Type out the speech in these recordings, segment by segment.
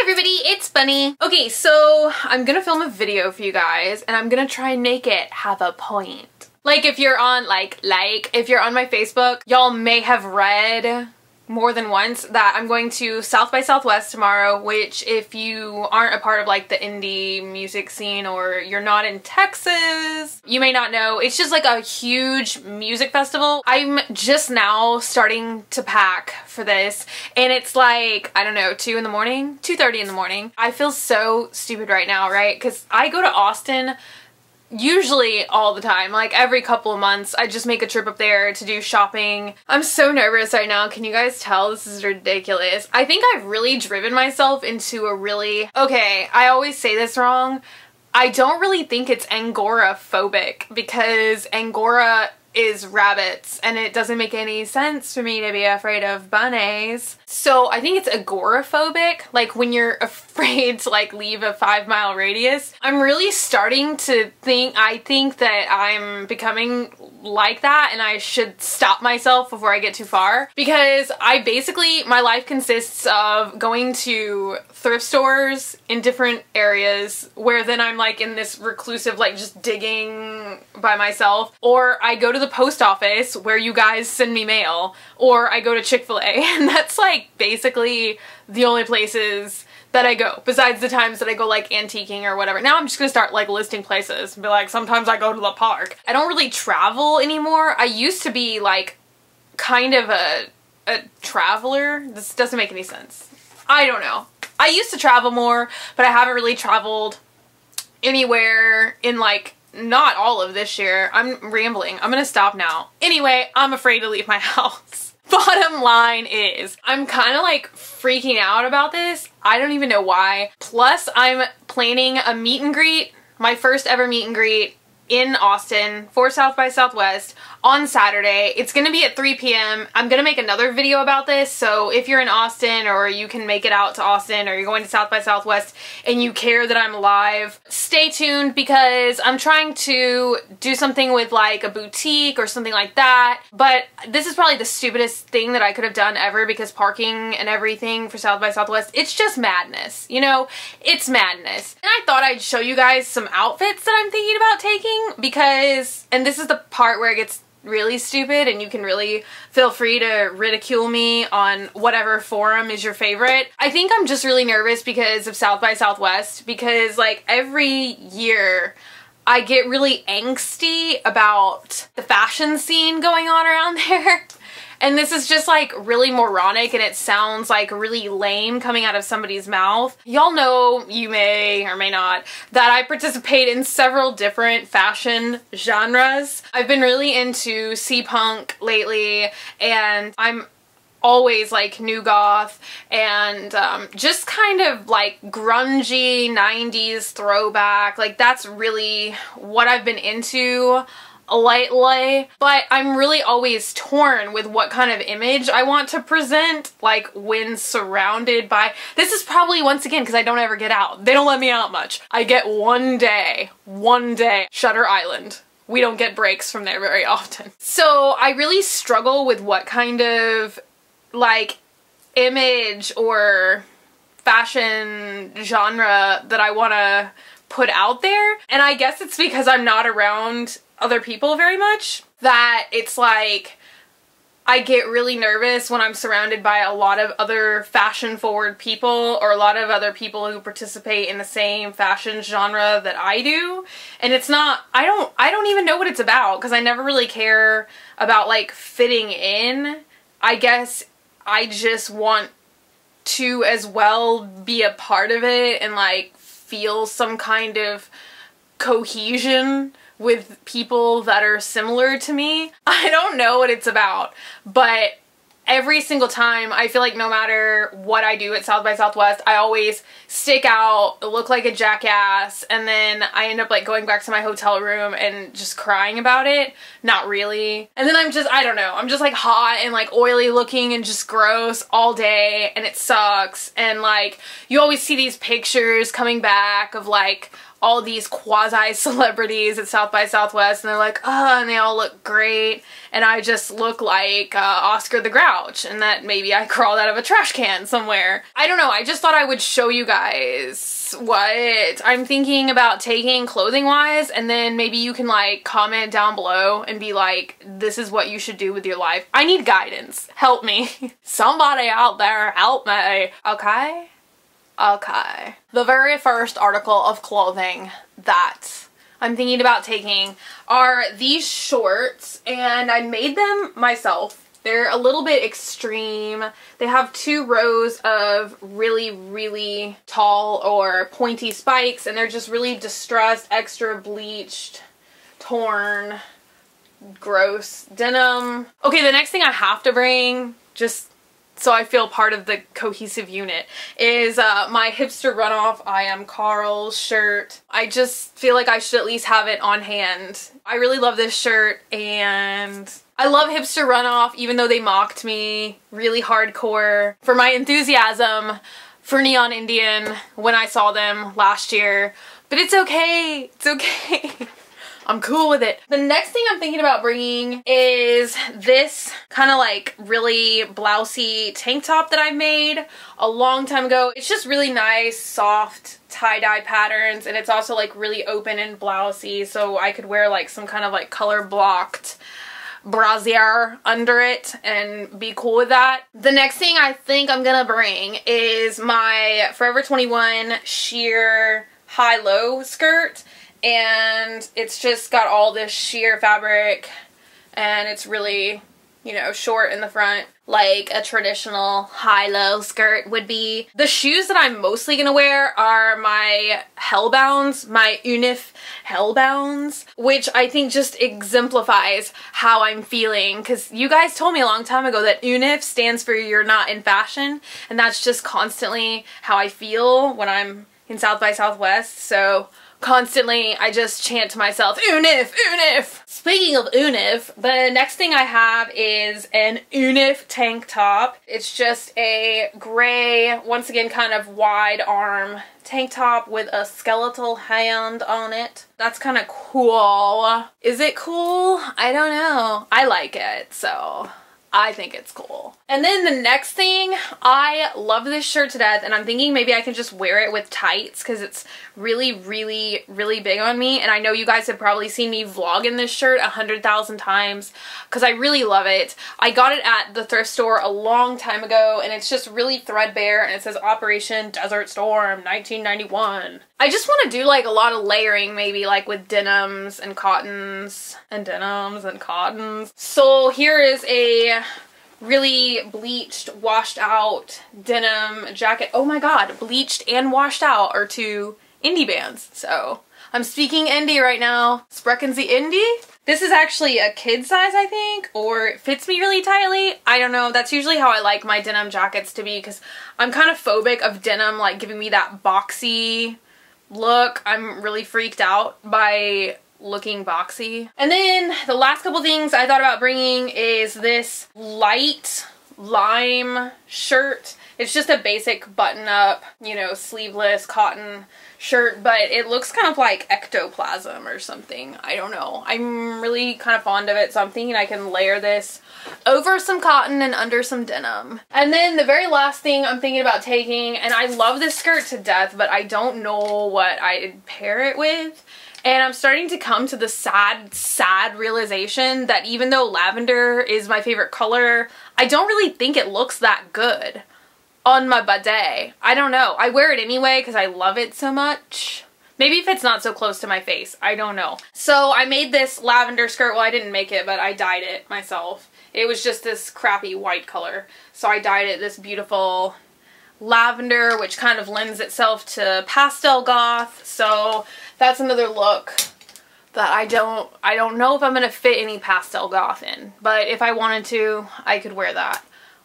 everybody, it's Bunny. Okay, so I'm gonna film a video for you guys and I'm gonna try and make it have a point. Like if you're on if you're on my Facebook, y'all may have read more than once that I'm going to South by Southwest tomorrow, which if you aren't a part of like the indie music scene or you're not in Texas, you may not know. It's just like a huge music festival. I'm just now starting to pack for this and it's like, I don't know, 2 in the morning, 2:30 in the morning. I feel so stupid right now, right? Because I go to Austin usually all the time, like every couple of months. I just make a trip up there to do shopping. I'm so nervous right now. Can you guys tell? This is ridiculous. I think I've really driven myself into a really, okay, I always say this wrong. I don't really think it's Angora-phobic because Angora is rabbits and it doesn't make any sense for me to be afraid of bunnies. So I think it's agoraphobic, like when you're afraid to like leave a 5-mile radius. I'm really starting to think, I think that I'm becoming like that and I should stop myself before I get too far, because I basically, my life consists of going to thrift stores in different areas where then I'm like in this reclusive, like just digging by myself, or I go to the post office where you guys send me mail, or I go to Chick-fil-A, and that's like basically the only places that I go, besides the times that I go like antiquing or whatever. Now I'm just gonna start like listing places and be like, sometimes I go to the park. I don't really travel anymore. I used to be like kind of a traveler. This doesn't make any sense. I don't know. I used to travel more, but I haven't really traveled anywhere in like not all of this year. I'm rambling. I'm gonna stop now. Anyway, I'm afraid to leave my house. Bottom line is, I'm kind of like freaking out about this. I don't even know why. Plus, I'm planning a meet and greet, my first ever meet and greet in Austin for South by Southwest on Saturday. It's gonna be at 3 p.m. I'm gonna make another video about this, so if you're in Austin or you can make it out to Austin or you're going to South by Southwest and you care that I'm live, stay tuned because I'm trying to do something with like a boutique or something like that. But this is probably the stupidest thing that I could have done ever, because parking and everything for South by Southwest, it's just madness, you know? It's madness. And I thought I'd show you guys some outfits that I'm thinking about taking because, and this is the part where it gets really stupid and you can really feel free to ridicule me on whatever forum is your favorite. I think I'm just really nervous because of South by Southwest, because like every year I get really angsty about the fashion scene going on around there. And this is just like really moronic and it sounds like really lame coming out of somebody's mouth. Y'all know, you may or may not, that I participate in several different fashion genres. I've been really into C-punk lately and I'm always like new goth and just kind of like grungy 90s throwback. Like that's really what I've been into lately, but I'm really always torn with what kind of image I want to present, like when surrounded by, this is probably once again because I don't ever get out. They don't let me out much. I get one day, Shutter Island. We don't get breaks from there very often. So I really struggle with what kind of like image or fashion genre that I want to put out there. And I guess it's because I'm not around other people very much that it's like I get really nervous when I'm surrounded by a lot of other fashion forward people or a lot of other people who participate in the same fashion genre that I do. And it's not, I don't even know what it's about because I never really care about like fitting in. I guess I just want to as well be a part of it and like feel some kind of cohesion with people that are similar to me. I don't know what it's about, but every single time I feel like no matter what I do at South by Southwest, I always stick out, look like a jackass, and then I end up like going back to my hotel room and just crying about it. Not really. And then I'm just, I don't know, I'm just like hot and like oily looking and just gross all day and it sucks. And like you always see these pictures coming back of like all these quasi celebrities at South by Southwest, and they're like, oh, and they all look great, and I just look like Oscar the Grouch, and that maybe I crawled out of a trash can somewhere. I don't know, I just thought I would show you guys what I'm thinking about taking clothing wise, and then maybe you can like comment down below and be like, this is what you should do with your life. I need guidance. Help me. Somebody out there, help me. Okay? Okay. The very first article of clothing that I'm thinking about taking are these shorts, and I made them myself. They're a little bit extreme. They have 2 rows of really, really tall or pointy spikes, and they're just really distressed, extra bleached, torn, gross denim. Okay, the next thing I have to bring, just so I feel part of the cohesive unit, is my hipster runoff I Am Carl shirt. I just feel like I should at least have it on hand. I really love this shirt, and I love hipster runoff, even though they mocked me really hardcore for my enthusiasm for Neon Indian when I saw them last year. But it's okay. It's okay. I'm cool with it. The next thing I'm thinking about bringing is this kind of like really blousey tank top that I made a long time ago. It's just really nice, soft tie-dye patterns, and it's also like really open and blousey, so I could wear like some kind of like color blocked brassiere under it and be cool with that. The next thing I think I'm gonna bring is my Forever 21 sheer high-low skirt. And it's just got all this sheer fabric, and it's really, you know, short in the front like a traditional high-low skirt would be. The shoes that I'm mostly gonna wear are my Hellbounds, my Unif Hellbounds, which I think just exemplifies how I'm feeling, because you guys told me a long time ago that Unif stands for you're not in fashion, and that's just constantly how I feel when I'm in South by Southwest, so constantly I just chant to myself, Unif, Unif! Speaking of Unif, the next thing I have is an Unif tank top. It's just a gray, once again kind of wide arm tank top with a skeletal hand on it. That's kind of cool. Is it cool? I don't know. I like it, so I think it's cool. And then the next thing, I love this shirt to death, and I'm thinking maybe I can just wear it with tights because it's really, really, really big on me. And I know you guys have probably seen me vlog in this shirt 100,000 times because I really love it. I got it at the thrift store a long time ago, and it's just really threadbare, and it says Operation Desert Storm 1991. I just want to do like a lot of layering, maybe like with denims and cottons and denims and cottons. So here is a really bleached, washed out denim jacket. Oh my god, bleached and washed out are 2 indie bands. So I'm speaking indie right now. Sprechen Sie indie? This is actually a kid size, I think, or it fits me really tightly. I don't know. That's usually how I like my denim jackets to be, because I'm kind of phobic of denim like giving me that boxy look. I'm really freaked out by looking boxy. And then the last couple things I thought about bringing is this light lime shirt. It's just a basic button-up, you know, sleeveless cotton shirt, but it looks kind of like ectoplasm or something. I don't know. I'm really kind of fond of it, so I'm thinking I can layer this over some cotton and under some denim. And then the very last thing I'm thinking about taking, and I love this skirt to death, but I don't know what I'd pair it with. And I'm starting to come to the sad realization that even though lavender is my favorite color, I don't really think it looks that good on my bidet. I don't know. I wear it anyway because I love it so much. Maybe if it's not so close to my face. I don't know. So I made this lavender skirt. Well, I didn't make it, but I dyed it myself. It was just this crappy white color. So I dyed it this beautiful lavender, which kind of lends itself to pastel goth. So that's another look that I don't know if I'm gonna fit any pastel goth in, but if I wanted to, I could wear that.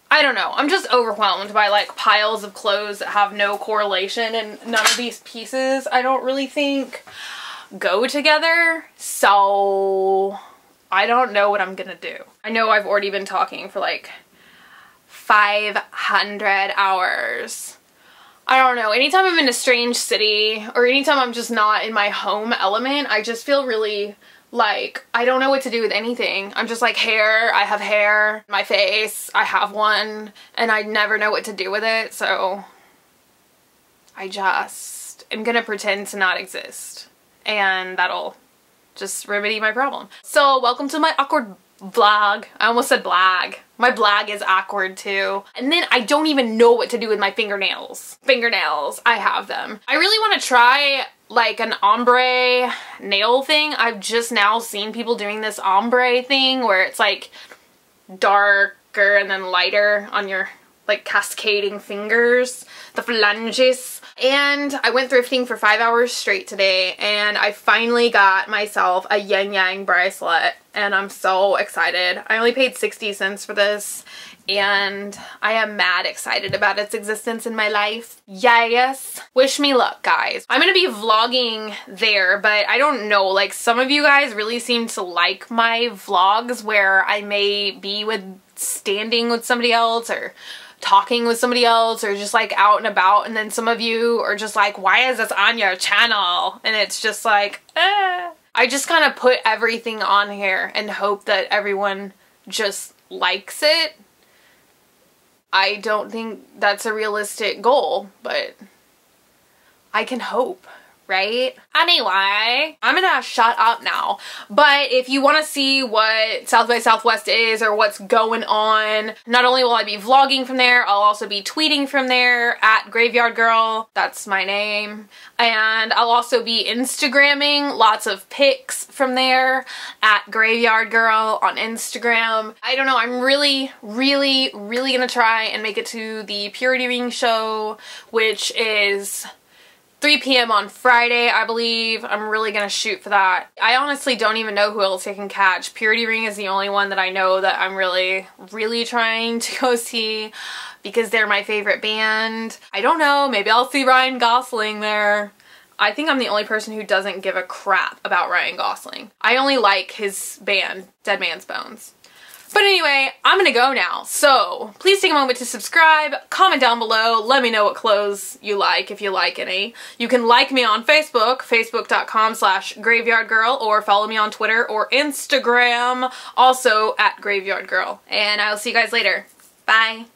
I don't know. I'm just overwhelmed by like piles of clothes that have no correlation, and none of these pieces I don't really think go together. So I don't know what I'm gonna do. I know I've already been talking for like 500 hours. I don't know, anytime I'm in a strange city or anytime I'm just not in my home element, I just feel really like I don't know what to do with anything. I'm just like hair, I have hair, my face, I have one, and I never know what to do with it, so I just am gonna pretend to not exist and that'll just remedy my problem. So welcome to my awkward vlog. I almost said blag. My blag is awkward too. And then I don't even know what to do with my fingernails. Fingernails, I have them. I really want to try like an ombre nail thing. I've just now seen people doing this ombre thing where it's like darker and then lighter on your like cascading fingers, the phalanges. And I went thrifting for 5 hours straight today and I finally got myself a yin-yang bracelet and I'm so excited. I only paid 60 cents for this and I am mad excited about its existence in my life. Yes. Wish me luck, guys. I'm gonna be vlogging there, but I don't know, like some of you guys really seem to like my vlogs where I may be standing with somebody else or talking with somebody else or just like out and about, and then some of you are just like, why is this on your channel? And it's just like, I just kind of put everything on here and hope that everyone just likes it. I don't think that's a realistic goal, but I can hope, right? Anyway, I'm gonna shut up now. But if you want to see what South by Southwest is or what's going on, not only will I be vlogging from there, I'll also be tweeting from there at Graveyard Girl. That's my name. And I'll also be Instagramming lots of pics from there at Graveyard Girl on Instagram. I don't know, I'm really gonna try and make it to the Purity Ring show, which is 3 p.m. on Friday, I believe. I'm really gonna shoot for that. I honestly don't even know who else I can catch. Purity Ring is the only one that I know that I'm really trying to go see because they're my favorite band. I don't know, maybe I'll see Ryan Gosling there. I think I'm the only person who doesn't give a crap about Ryan Gosling. I only like his band, Dead Man's Bones. But anyway, I'm gonna go now, so please take a moment to subscribe, comment down below, let me know what clothes you like, if you like any. You can like me on Facebook, facebook.com/graveyardgirl, or follow me on Twitter or Instagram, also at Graveyard Girl. And I'll see you guys later. Bye!